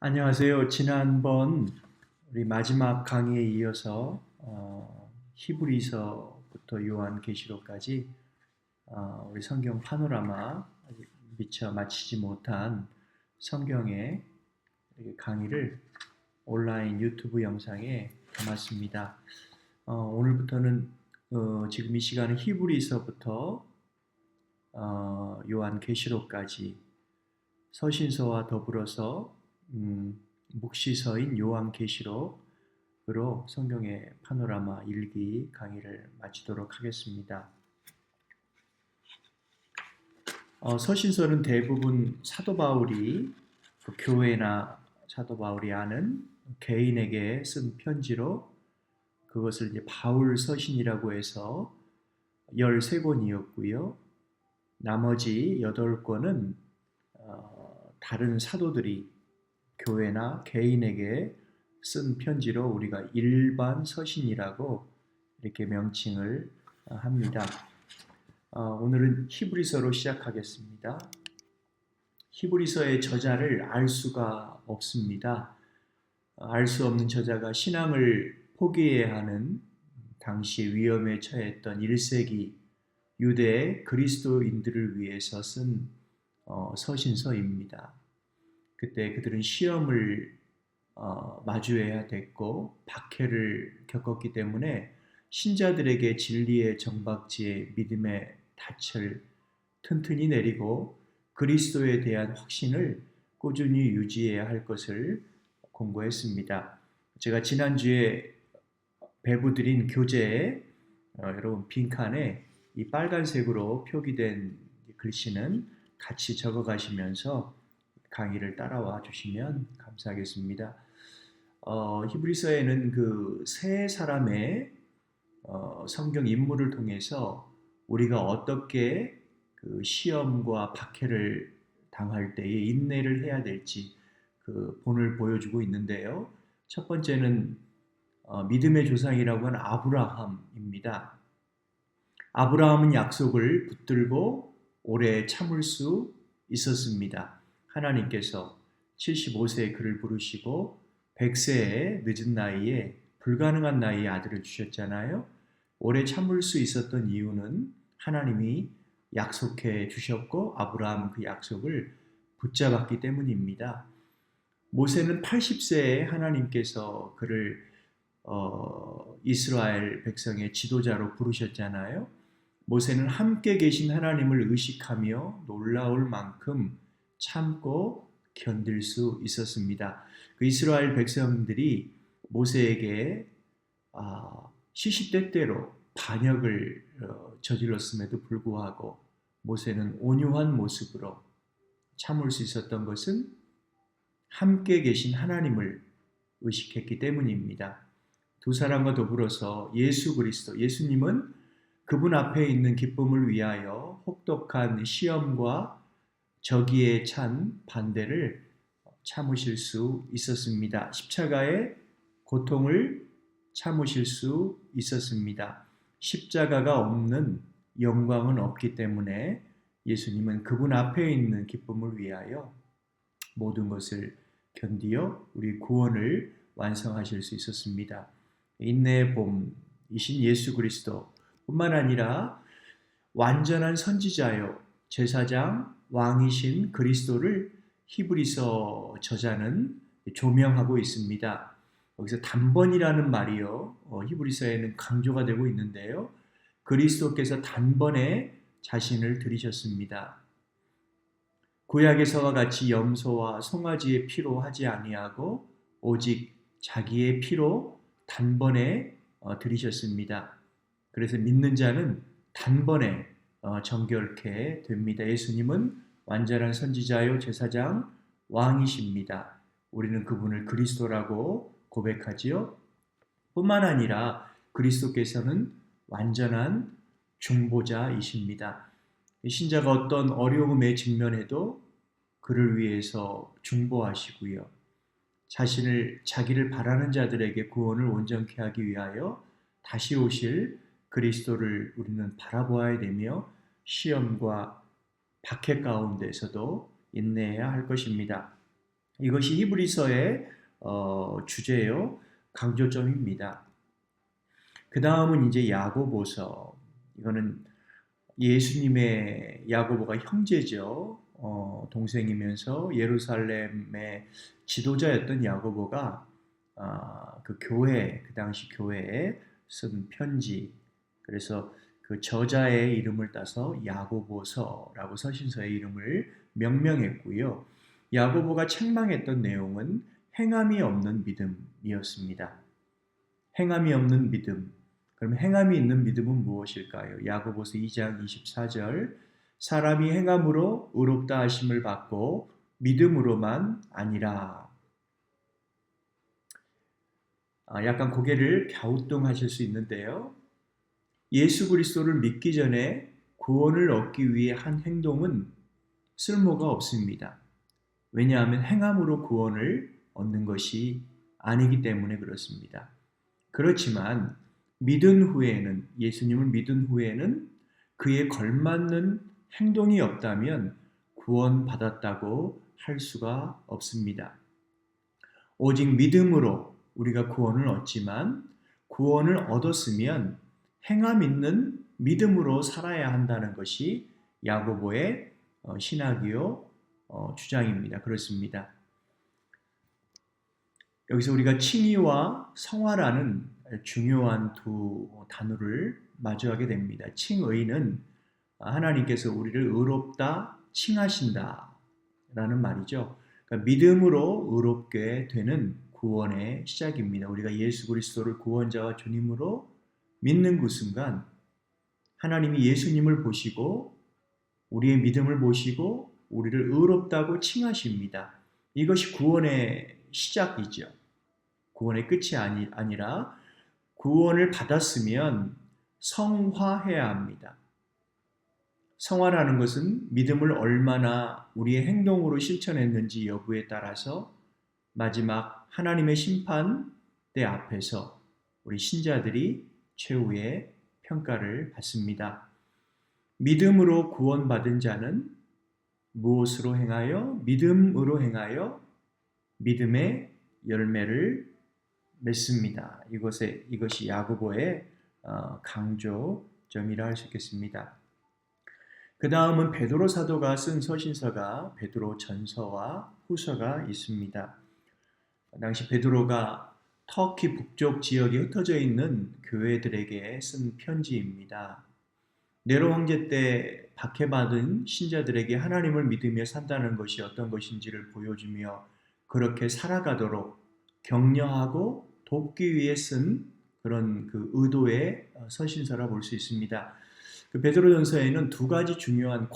안녕하세요. 지난번 우리 마지막 강의에 이어서 히브리서부터 요한계시록까지 우리 성경 파노라마 아직 미처 마치지 못한 성경의 강의를 온라인 유튜브 영상에 담았습니다. 오늘부터는 지금 이 시간은 히브리서부터 요한계시록까지 서신서와 더불어서 묵시서인 요한계시록으로 성경의 파노라마 일기 강의를 마치도록 하겠습니다. 서신서는 대부분 사도 바울이 교회나 사도 바울이 아는 개인에게 쓴 편지로 그것을 이제 바울 서신이라고 해서 13권이었고요. 나머지 8권은 다른 사도들이 교회나 개인에게 쓴 편지로 우리가 일반 서신이라고 이렇게 명칭을 합니다. 오늘은 히브리서로 시작하겠습니다. 히브리서의 저자를 알 수가 없습니다. 알 수 없는 저자가 신앙을 포기해야 하는 당시 위험에 처했던 1세기 유대 그리스도인들을 위해서 쓴 서신서입니다. 그때 그들은 시험을 마주해야 됐고 박해를 겪었기 때문에 신자들에게 진리의 정박지에 믿음의 닻을 튼튼히 내리고 그리스도에 대한 확신을 꾸준히 유지해야 할 것을 공고했습니다. 제가 지난주에 배부드린 교재에 여러분 빈칸에 이 빨간색으로 표기된 글씨는 같이 적어 가시면서 강의를 따라와 주시면 감사하겠습니다. 히브리서에는 그 세 사람의 성경 인물을 통해서 우리가 어떻게 그 시험과 박해를 당할 때에 인내를 해야 될지 그 본을 보여주고 있는데요. 첫 번째는 믿음의 조상이라고 하는 아브라함입니다. 아브라함은 약속을 붙들고 오래 참을 수 있었습니다. 하나님께서 75세에 그를 부르시고 100세의 늦은 나이에 불가능한 나이에 아들을 주셨잖아요. 오래 참을 수 있었던 이유는 하나님이 약속해 주셨고 아브라함은 그 약속을 붙잡았기 때문입니다. 모세는 80세에 하나님께서 그를 이스라엘 백성의 지도자로 부르셨잖아요. 모세는 함께 계신 하나님을 의식하며 놀라울 만큼 참고 견딜 수 있었습니다. 그 이스라엘 백성들이 모세에게 시시때때로 반역을 저질렀음에도 불구하고 모세는 온유한 모습으로 참을 수 있었던 것은 함께 계신 하나님을 의식했기 때문입니다. 두 사람과 더불어서 예수 그리스도, 예수님은 그분 앞에 있는 기쁨을 위하여 혹독한 시험과 저기에 찬 반대를 참으실 수 있었습니다. 십자가의 고통을 참으실 수 있었습니다. 십자가가 없는 영광은 없기 때문에 예수님은 그분 앞에 있는 기쁨을 위하여 모든 것을 견디어 우리 구원을 완성하실 수 있었습니다. 인내의 봄이신 예수 그리스도 뿐만 아니라 완전한 선지자요 제사장 왕이신 그리스도를 히브리서 저자는 조명하고 있습니다. 여기서 단번이라는 말이요 히브리서에는 강조가 되고 있는데요. 그리스도께서 단번에 자신을 들이셨습니다. 구약에서와 같이 염소와 송아지의 피로 하지 아니하고 오직 자기의 피로 단번에 들이셨습니다. 그래서 믿는 자는 단번에 정결케 됩니다. 예수님은 완전한 선지자요 제사장 왕이십니다. 우리는 그분을 그리스도라고 고백하지요. 뿐만 아니라 그리스도께서는 완전한 중보자이십니다. 신자가 어떤 어려움에 직면해도 그를 위해서 중보하시고요. 자기를 바라는 자들에게 구원을 온전케 하기 위하여 다시 오실 그리스도를 우리는 바라보아야 되며 시험과 박해 가운데서도 인내해야 할 것입니다. 이것이 히브리서의 주제요, 강조점입니다. 그 다음은 이제 야고보서. 이거는 예수님의 야고보가 형제죠. 동생이면서 예루살렘의 지도자였던 야고보가 그 교회, 그 당시 교회에 쓴 편지. 그래서 그 저자의 이름을 따서 야고보서라고 서신서의 이름을 명명했고요. 야고보가 책망했던 내용은 행함이 없는 믿음이었습니다. 행함이 없는 믿음. 그럼 행함이 있는 믿음은 무엇일까요? 야고보서 2장 24절, 사람이 행함으로 의롭다 하심을 받고 믿음으로만 아니라. 약간 고개를 갸우뚱하실 수 있는데요. 예수 그리스도를 믿기 전에 구원을 얻기 위해 한 행동은 쓸모가 없습니다. 왜냐하면 행함으로 구원을 얻는 것이 아니기 때문에 그렇습니다. 그렇지만 믿은 후에는, 예수님을 믿은 후에는 그에 걸맞는 행동이 없다면 구원받았다고 할 수가 없습니다. 오직 믿음으로 우리가 구원을 얻지만, 구원을 얻었으면 행함 있는 믿음으로 살아야 한다는 것이 야고보의 신학이요 주장입니다. 그렇습니다. 여기서 우리가 칭의와 성화라는 중요한 두 단어를 마주하게 됩니다. 칭의는 하나님께서 우리를 의롭다 칭하신다 라는 말이죠. 그러니까 믿음으로 의롭게 되는 구원의 시작입니다. 우리가 예수 그리스도를 구원자와 주님으로 믿는 그 순간 하나님이 예수님을 보시고 우리의 믿음을 보시고 우리를 의롭다고 칭하십니다. 이것이 구원의 시작이죠. 구원의 끝이 아니라 구원을 받았으면 성화해야 합니다. 성화라는 것은 믿음을 얼마나 우리의 행동으로 실천했는지 여부에 따라서 마지막 하나님의 심판대 앞에서 우리 신자들이 최후의 평가를 받습니다. 믿음으로 구원받은 자는 무엇으로 행하여? 믿음으로 행하여 믿음의 열매를 맺습니다. 이것이 야고보의 강조점이라 할 수 있겠습니다. 그 다음은 베드로 사도가 쓴 서신서가 베드로 전서와 후서가 있습니다. 당시 베드로가 터키 북쪽 지역에 흩어져 있는 교회들에게 쓴 편지입니다. 네로 황제 때 박해받은 신자들에게 하나님을 믿으며 산다는 것이 어떤 것인지를 보여주며 그렇게 살아가도록 격려하고 돕기 위해 쓴 그런 그 의도의 서신서라 볼 수 있습니다. 그 베드로전서에는 두 가지 중요한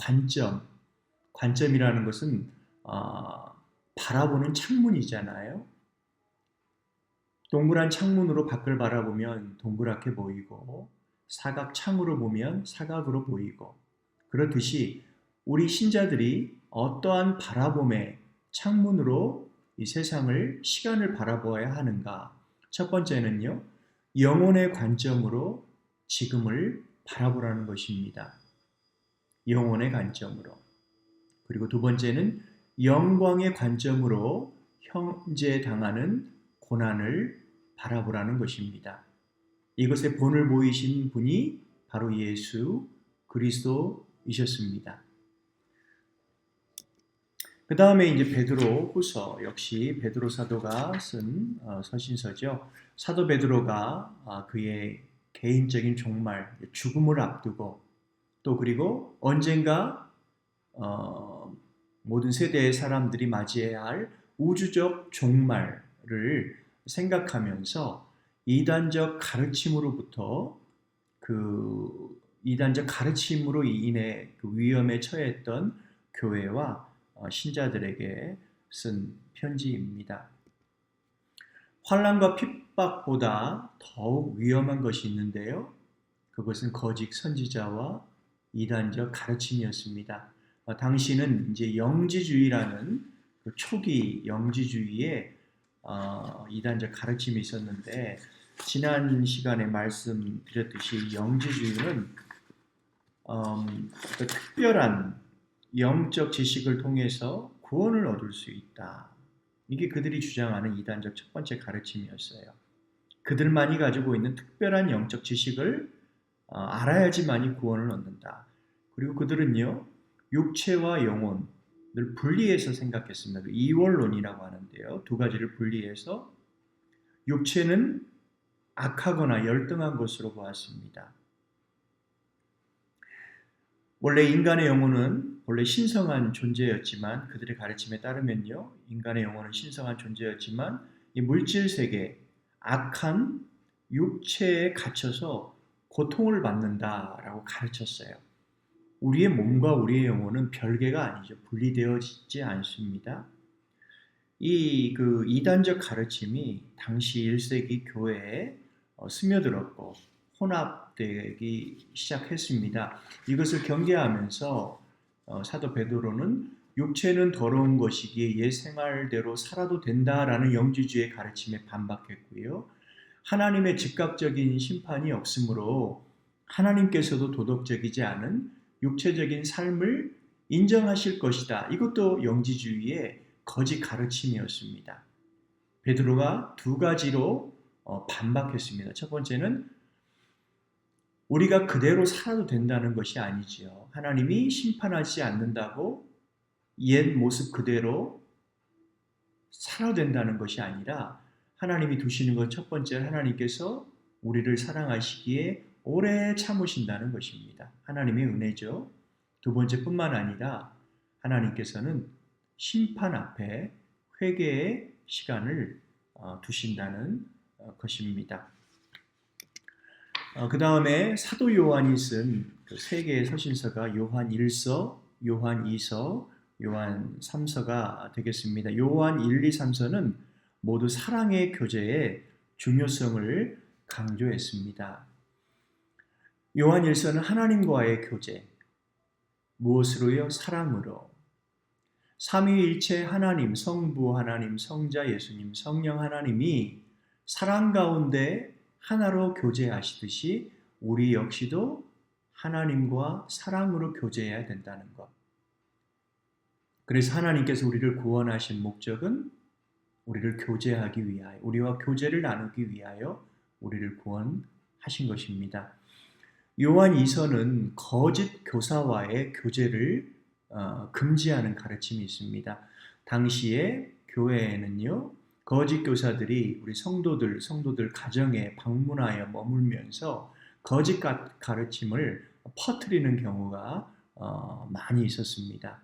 관점이라는 것은 바라보는 창문이잖아요. 동그란 창문으로 밖을 바라보면 동그랗게 보이고 사각창으로 보면 사각으로 보이고, 그렇듯이 우리 신자들이 어떠한 바라봄의 창문으로 이 세상을, 시간을 바라보아야 하는가? 첫 번째는요, 영혼의 관점으로 지금을 바라보라는 것입니다. 영혼의 관점으로. 그리고 두 번째는 영광의 관점으로 현재 당하는 고난을 바라보라는 것입니다. 이것의 본을 보이신 분이 바로 예수 그리스도이셨습니다. 그 다음에 이제 베드로 후서, 역시 베드로 사도가 쓴 서신서죠. 사도 베드로가 그의 개인적인 종말, 죽음을 앞두고 또 그리고 언젠가 모든 세대의 사람들이 맞이해야 할 우주적 종말을 생각하면서 이단적 가르침으로부터 그 이단적 가르침으로 인해 그 위험에 처했던 교회와 신자들에게 쓴 편지입니다. 환난과 핍박보다 더욱 위험한 것이 있는데요. 그것은 거짓 선지자와 이단적 가르침이었습니다. 당시는 이제 영지주의라는 그 초기 영지주의에 이단적 가르침이 있었는데, 지난 시간에 말씀드렸듯이 영지주의는 특별한 영적 지식을 통해서 구원을 얻을 수 있다. 이게 그들이 주장하는 이단적 첫 번째 가르침이었어요. 그들만이 가지고 있는 특별한 영적 지식을 알아야지만이 구원을 얻는다. 그리고 그들은요, 육체와 영혼을 분리해서 생각했습니다. 그 이원론이라고 하는데요. 두 가지를 분리해서 육체는 악하거나 열등한 것으로 보았습니다. 원래 인간의 영혼은 원래 신성한 존재였지만 그들의 가르침에 따르면요. 인간의 영혼은 신성한 존재였지만 이 물질 세계, 악한 육체에 갇혀서 고통을 받는다라고 가르쳤어요. 우리의 몸과 우리의 영혼은 별개가 아니죠. 분리되어 있지 않습니다. 이 이단적 가르침이 당시 1세기 교회에 스며들었고 혼합되기 시작했습니다. 이것을 경계하면서 사도 베드로는 육체는 더러운 것이기에 옛 생활대로 살아도 된다라는 영지주의 가르침에 반박했고요. 하나님의 즉각적인 심판이 없으므로 하나님께서도 도덕적이지 않은 육체적인 삶을 인정하실 것이다. 이것도 영지주의의 거짓 가르침이었습니다. 베드로가 두 가지로 반박했습니다. 첫 번째는 우리가 그대로 살아도 된다는 것이 아니지요. 하나님이 심판하지 않는다고 옛 모습 그대로 살아도 된다는 것이 아니라 하나님이 두시는 것 첫 번째 하나님께서 우리를 사랑하시기에 오래 참으신다는 것입니다. 하나님의 은혜죠. 두 번째뿐만 아니라 하나님께서는 심판 앞에 회개의 시간을 두신다는 것입니다. 그 다음에 사도 요한이 쓴 세 개의 서신서가 요한 1서, 요한 2서, 요한 3서가 되겠습니다. 요한 1, 2, 3서는 모두 사랑의 교제의 중요성을 강조했습니다. 요한 1서는 하나님과의 교제, 무엇으로요? 사랑으로. 삼위일체 하나님, 성부 하나님, 성자 예수님, 성령 하나님이 사랑 가운데 하나로 교제하시듯이 우리 역시도 하나님과 사랑으로 교제해야 된다는 것. 그래서 하나님께서 우리를 구원하신 목적은 우리를 교제하기 위하여, 우리와 교제를 나누기 위하여 우리를 구원하신 것입니다. 요한 2서는 거짓 교사와의 교제를 금지하는 가르침이 있습니다. 당시에 교회에는요, 거짓 교사들이 우리 성도들 가정에 방문하여 머물면서 거짓 가르침을 퍼뜨리는 경우가 많이 있었습니다.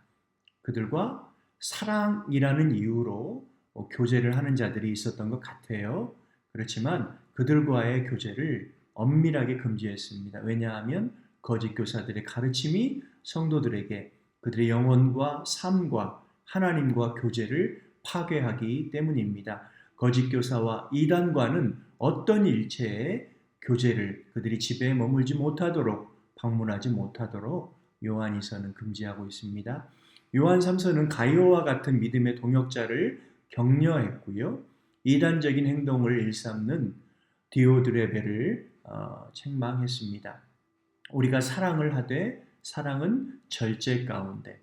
그들과 사랑이라는 이유로 교제를 하는 자들이 있었던 것 같아요. 그렇지만 그들과의 교제를 엄밀하게 금지했습니다. 왜냐하면 거짓 교사들의 가르침이 성도들에게 그들의 영혼과 삶과 하나님과 교제를 파괴하기 때문입니다. 거짓 교사와 이단과는 어떤 일체의 교제를 그들이 집에 머물지 못하도록 방문하지 못하도록 요한이서는 금지하고 있습니다. 요한 3서는 가이오와 같은 믿음의 동역자를 격려했고요. 이단적인 행동을 일삼는 디오드레베를 책망했습니다. 우리가 사랑을 하되 사랑은 절제 가운데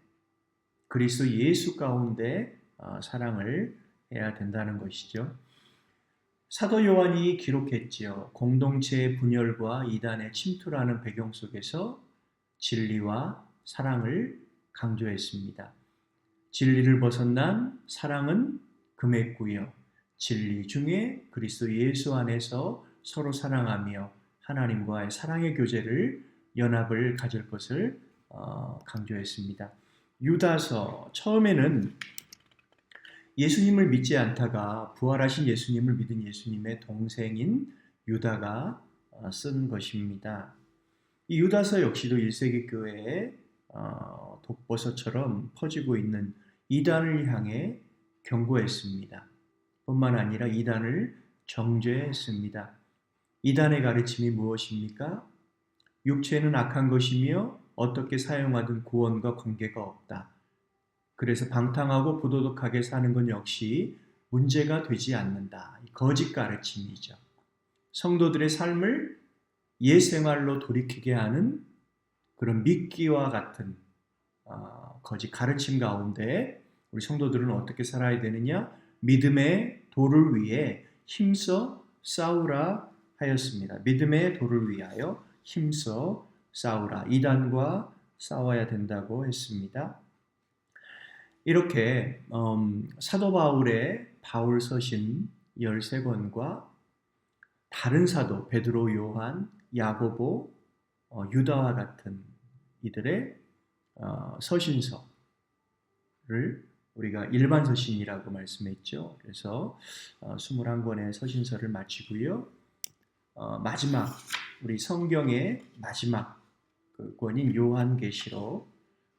그리스도 예수 가운데 사랑을 해야 된다는 것이죠. 사도 요한이 기록했지요. 공동체의 분열과 이단의 침투라는 배경 속에서 진리와 사랑을 강조했습니다. 진리를 벗어난 사랑은 금했고요. 진리 중에 그리스도 예수 안에서 서로 사랑하며 하나님과의 사랑의 교제를 연합을 가질 것을 강조했습니다. 유다서 처음에는 예수님을 믿지 않다가 부활하신 예수님을 믿은 예수님의 동생인 유다가 쓴 것입니다. 이 유다서 역시도 1세기 교회에 독버섯처럼 퍼지고 있는 이단을 향해 경고했습니다. 뿐만 아니라 이단을 정죄했습니다. 이단의 가르침이 무엇입니까? 육체는 악한 것이며 어떻게 사용하든 구원과 관계가 없다. 그래서 방탕하고 부도덕하게 사는 건 역시 문제가 되지 않는다. 거짓 가르침이죠. 성도들의 삶을 옛 생활로 돌이키게 하는 그런 미끼와 같은 거짓 가르침 가운데 우리 성도들은 어떻게 살아야 되느냐? 믿음의 도를 위해 힘써 싸우라 하였습니다. 믿음의 도를 위하여 힘써 싸우라. 이단과 싸워야 된다고 했습니다. 이렇게 사도 바울의 바울 서신 13권과 다른 사도 베드로, 요한, 야고보, 유다와 같은 이들의 서신서를 우리가 일반 서신이라고 말씀했죠. 그래서 21권의 서신서를 마치고요. 마지막 우리 성경의 마지막 그 권인 요한계시록,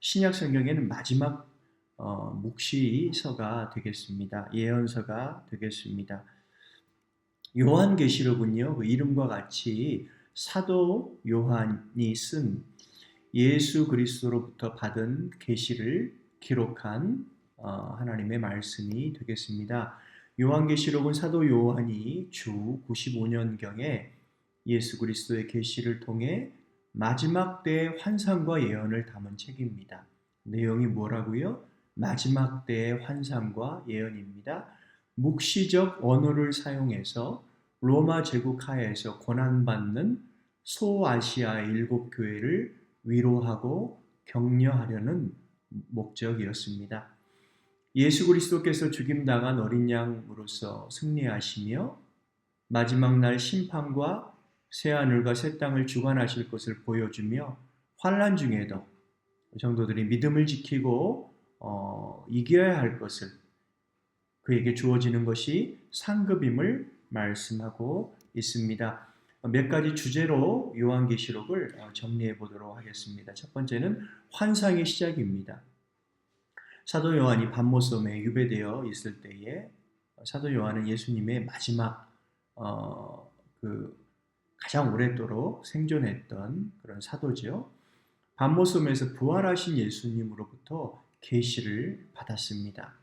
신약 성경에는 마지막 묵시서가 되겠습니다. 예언서가 되겠습니다. 요한계시록은요, 그 이름과 같이 사도 요한이 쓴 예수 그리스도로부터 받은 계시를 기록한 하나님의 말씀이 되겠습니다. 요한계시록은 사도 요한이 주 95년경에 예수 그리스도의 계시를 통해 마지막 때의 환상과 예언을 담은 책입니다. 내용이 뭐라고요? 마지막 때의 환상과 예언입니다. 묵시적 언어를 사용해서 로마 제국 하에서 고난받는 소아시아의 7교회를 위로하고 격려하려는 목적이었습니다. 예수 그리스도께서 죽임당한 어린 양으로서 승리하시며 마지막 날 심판과 새하늘과 새 땅을 주관하실 것을 보여주며 환난 중에도 성도들이 믿음을 지키고 이겨야 할 것을 그에게 주어지는 것이 상급임을 말씀하고 있습니다. 몇 가지 주제로 요한계시록을 정리해 보도록 하겠습니다. 첫 번째는 환상의 시작입니다. 사도 요한이 반모섬에 유배되어 있을 때에 사도 요한은 예수님의 마지막 가장 오랫도록 생존했던 그런 사도죠. 반모섬에서 부활하신 예수님으로부터 계시를 받았습니다.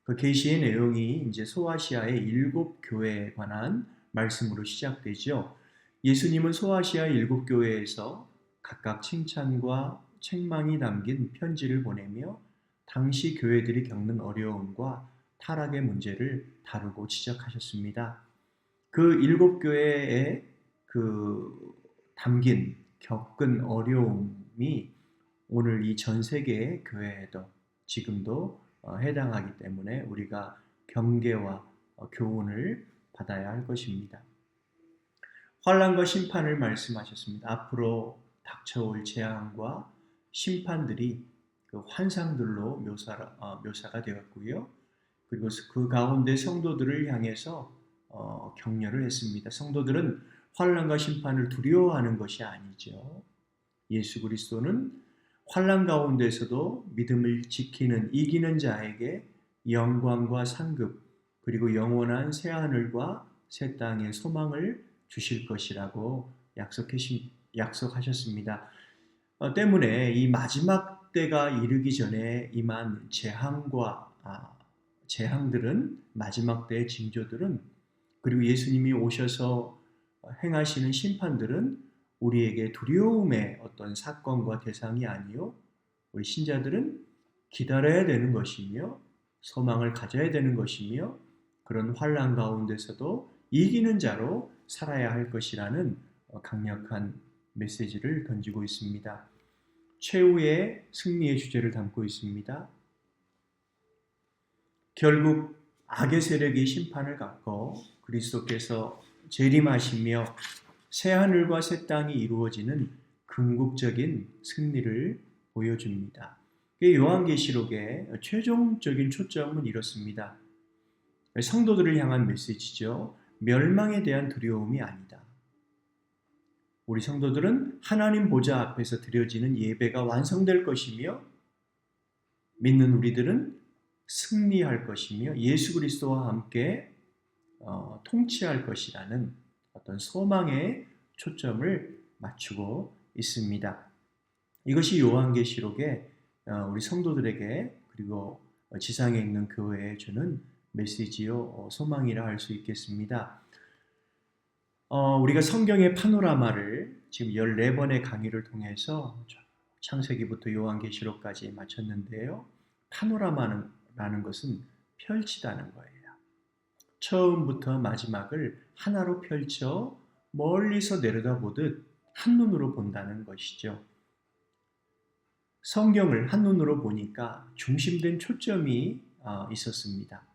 그 계시의 내용이 이제 소아시아의 7교회에 관한 말씀으로 시작되죠. 예수님은 소아시아 7교회에서 각각 칭찬과 책망이 담긴 편지를 보내며 당시 교회들이 겪는 어려움과 타락의 문제를 다루고 지적하셨습니다. 그 7교회에 담긴 겪은 어려움이 오늘 이 전 세계의 교회에도 지금도 해당하기 때문에 우리가 경계와 교훈을 받아야 할 것입니다. 환난과 심판을 말씀하셨습니다. 앞으로 닥쳐올 재앙과 심판들이 그 환상들로 묘사가 되었고요. 그리고 그 가운데 성도들을 향해서 격려를 했습니다. 성도들은 환난과 심판을 두려워하는 것이 아니죠. 예수 그리스도는 환난 가운데서도 믿음을 지키는 이기는 자에게 영광과 상급 그리고 영원한 새하늘과 새 땅의 소망을 주실 것이라고 약속하셨습니다. 때문에 이 마지막 때가 이르기 전에 임한 재앙들은 마지막 때의 징조들은 그리고 예수님이 오셔서 행하시는 심판들은 우리에게 두려움의 어떤 사건과 대상이 아니요 우리 신자들은 기다려야 되는 것이며 소망을 가져야 되는 것이며 그런 환난 가운데서도 이기는 자로 살아야 할 것이라는 강력한 메시지를 던지고 있습니다. 최후의 승리의 주제를 담고 있습니다. 결국 악의 세력이 심판을 갖고 그리스도께서 재림하시며 새하늘과 새 땅이 이루어지는 궁극적인 승리를 보여줍니다. 요한계시록의 최종적인 초점은 이렇습니다. 성도들을 향한 메시지죠. 멸망에 대한 두려움이 아니다. 우리 성도들은 하나님 보좌 앞에서 드려지는 예배가 완성될 것이며 믿는 우리들은 승리할 것이며 예수 그리스도와 함께 통치할 것이라는 어떤 소망의 초점을 맞추고 있습니다. 이것이 요한계시록의 우리 성도들에게 그리고 지상에 있는 교회에 주는 메시지요 소망이라 할 수 있겠습니다. 우리가 성경의 파노라마를 지금 14번의 강의를 통해서 창세기부터 요한계시록까지 마쳤는데요. 파노라마라는 것은 펼치다는 거예요. 처음부터 마지막을 하나로 펼쳐 멀리서 내려다보듯 한눈으로 본다는 것이죠. 성경을 한눈으로 보니까 중심된 초점이 있었습니다.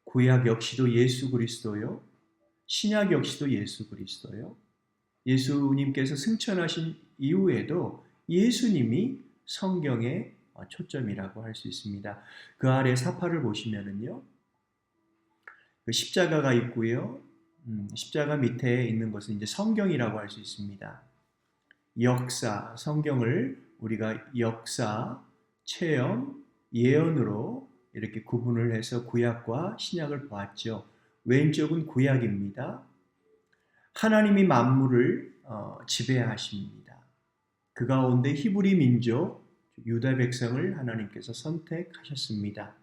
구약 역시도 예수 그리스도요. 신약 역시도 예수 그리스도요. 예수님께서 승천하신 이후에도 예수님이 성경의 초점이라고 할 수 있습니다. 그 아래 사파를 보시면은요. 그 십자가가 있고요. 십자가 밑에 있는 것은 이제 성경이라고 할 수 있습니다. 역사, 성경을 우리가 역사, 체험, 예언으로 이렇게 구분을 해서 구약과 신약을 보았죠. 왼쪽은 구약입니다. 하나님이 만물을 지배하십니다. 그 가운데 히브리 민족, 유다 백성을 하나님께서 선택하셨습니다.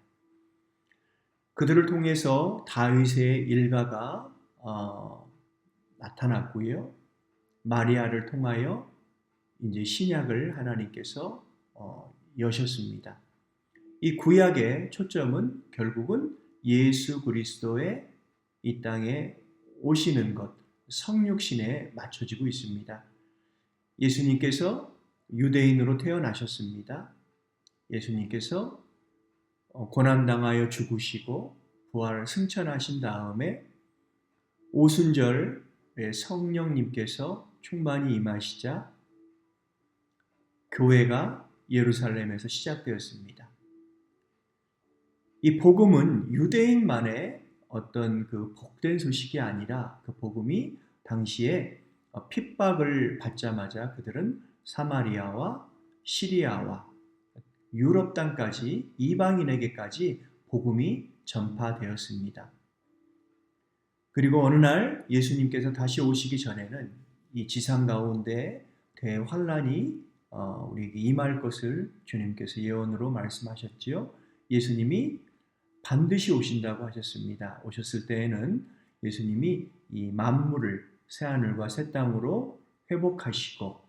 그들을 통해서 다윗의 일가가 나타났고요. 마리아를 통하여 이제 신약을 하나님께서 여셨습니다. 이 구약의 초점은 결국은 예수 그리스도의 이 땅에 오시는 것, 성육신에 맞춰지고 있습니다. 예수님께서 유대인으로 태어나셨습니다. 예수님께서 고난당하여 죽으시고 부활 승천하신 다음에 오순절에 성령님께서 충만히 임하시자 교회가 예루살렘에서 시작되었습니다. 이 복음은 유대인만의 어떤 그 복된 소식이 아니라 그 복음이 당시에 핍박을 받자마자 그들은 사마리아와 시리아와 유럽 땅까지 이방인에게까지 복음이 전파되었습니다. 그리고 어느 날 예수님께서 다시 오시기 전에는 이 지상 가운데 대환란이 우리에게 임할 것을 주님께서 예언으로 말씀하셨지요. 예수님이 반드시 오신다고 하셨습니다. 오셨을 때에는 예수님이 이 만물을 새하늘과 새 땅으로 회복하시고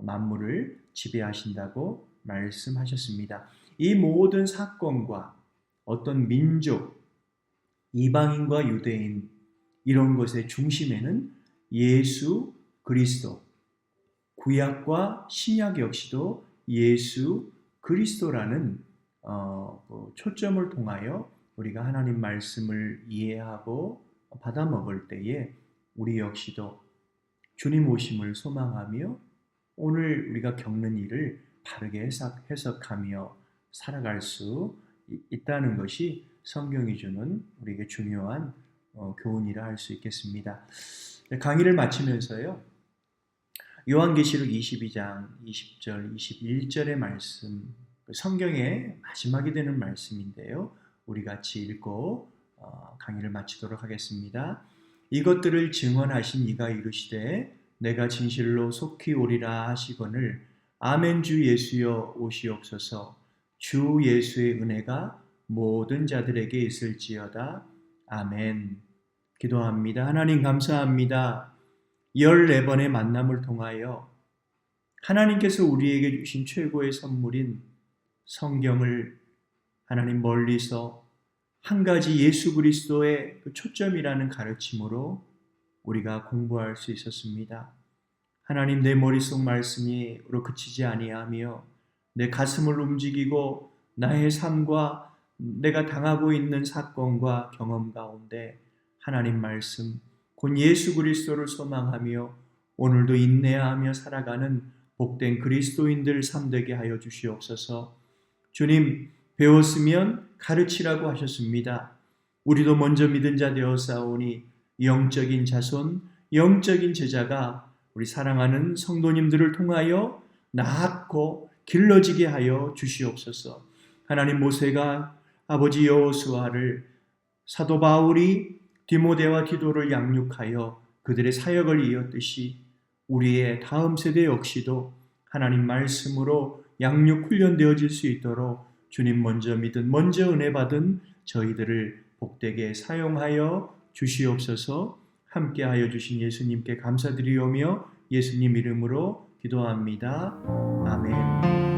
만물을 지배하신다고 말씀하셨습니다. 이 모든 사건과 어떤 민족, 이방인과 유대인 이런 것의 중심에는 예수 그리스도, 구약과 신약 역시도 예수 그리스도라는 초점을 통하여 우리가 하나님 말씀을 이해하고 받아 먹을 때에 우리 역시도 주님 오심을 소망하며 오늘 우리가 겪는 일을 바르게 해석하며 살아갈 수 있다는 것이 성경이 주는 우리에게 중요한 교훈이라 할 수 있겠습니다. 강의를 마치면서요. 요한계시록 22장 20절, 21절의 말씀, 성경의 마지막이 되는 말씀인데요. 우리 같이 읽고 강의를 마치도록 하겠습니다. 이것들을 증언하신 이가 이르시되 내가 진실로 속히 오리라 하시거늘 아멘 주 예수여 오시옵소서. 주 예수의 은혜가 모든 자들에게 있을지어다. 아멘. 기도합니다. 하나님 감사합니다. 14번의 만남을 통하여 하나님께서 우리에게 주신 최고의 선물인 성경을 하나님 멀리서 한 가지 예수 그리스도의 그 초점이라는 가르침으로 우리가 공부할 수 있었습니다. 하나님 내 머릿속 말씀이로 그치지 아니하며 내 가슴을 움직이고 나의 삶과 내가 당하고 있는 사건과 경험 가운데 하나님 말씀 곧 예수 그리스도를 소망하며 오늘도 인내하며 살아가는 복된 그리스도인들 삼되게 하여 주시옵소서. 주님 배웠으면 가르치라고 하셨습니다. 우리도 먼저 믿은 자 되었사오니 영적인 자손, 영적인 제자가 우리 사랑하는 성도님들을 통하여 낳고 길러지게 하여 주시옵소서. 하나님 모세가 아버지 여호수아를 사도 바울이 디모데와 디도를 양육하여 그들의 사역을 이었듯이 우리의 다음 세대 역시도 하나님 말씀으로 양육 훈련되어질 수 있도록 주님 먼저 믿은 먼저 은혜 받은 저희들을 복되게 사용하여 주시옵소서. 함께하여 주신 예수님께 감사드리오며 예수님 이름으로 기도합니다. 아멘.